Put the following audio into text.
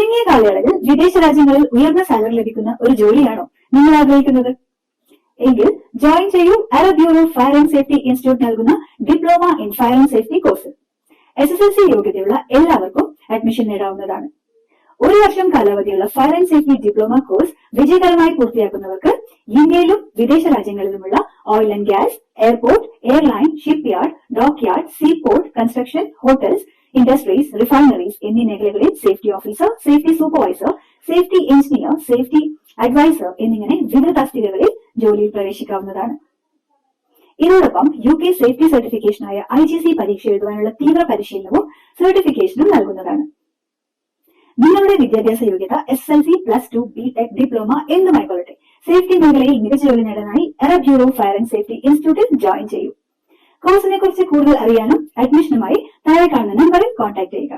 ചുരുങ്ങിയ കാലയളവിൽ വിദേശ രാജ്യങ്ങളിൽ ഉയർന്ന സാലറി ലഭിക്കുന്ന ഒരു ജോലിയാണോ നിങ്ങൾ ആഗ്രഹിക്കുന്നത്? എങ്കിൽ ജോയിൻ ചെയ്യൂ Arab bureau fire and safety institute നൽകുന്ന diploma in fire and safety course. SSLC യോഗ്യതയുള്ള എല്ലാവർക്കും അഡ്മിഷൻ നേടാവുന്നതാണ്. ഒരു വർഷം കാലാവധിയുള്ള fire and safety diploma course വിജയകരമായി പൂർത്തിയാക്കുന്നവർക്ക് ഇന്ത്യയിലും വിദേശ രാജ്യങ്ങളിലുമുള്ള oil and gas, airport, airline, ship yard, dock yard, seaport, construction, hotels, industries, refineries എന്നീ മേഖലകളിൽ safety officer, safety supervisor, safety engineer, safety advisor എന്നിങ്ങനെ വിവിധ തസ്തികകളിൽ ജോലിയിൽ പ്രവേശിക്കാവുന്നതാണ്. ഇതോടൊപ്പം UK സേഫ്റ്റി സർട്ടിഫിക്കേഷനായ IGC പരീക്ഷ എഴുതുവാനുള്ള തീവ്ര പരിശീലനവും സർട്ടിഫിക്കേഷനും നൽകുന്നതാണ്. നിങ്ങളുടെ വിദ്യാഭ്യാസ യോഗ്യത SSLC, +2, BTech, ഡിപ്ലോമ എന്തുമായിക്കൊള്ളട്ടെ, സേഫ്റ്റി മേഖലയിൽ മികച്ച ജോലി നേടാനായി Arab bureau fire and safety ഇൻസ്റ്റിറ്റ്യൂട്ടിൽ ജോയിൻ ചെയ്യൂ. കോഴ്സിനെ കുറിച്ച് കൂടുതൽ അറിയാനും അഡ്മിഷനുമായി താഴെ കാണുന്ന നമ്പറിൽ കോൺടാക്ട് ചെയ്യുക.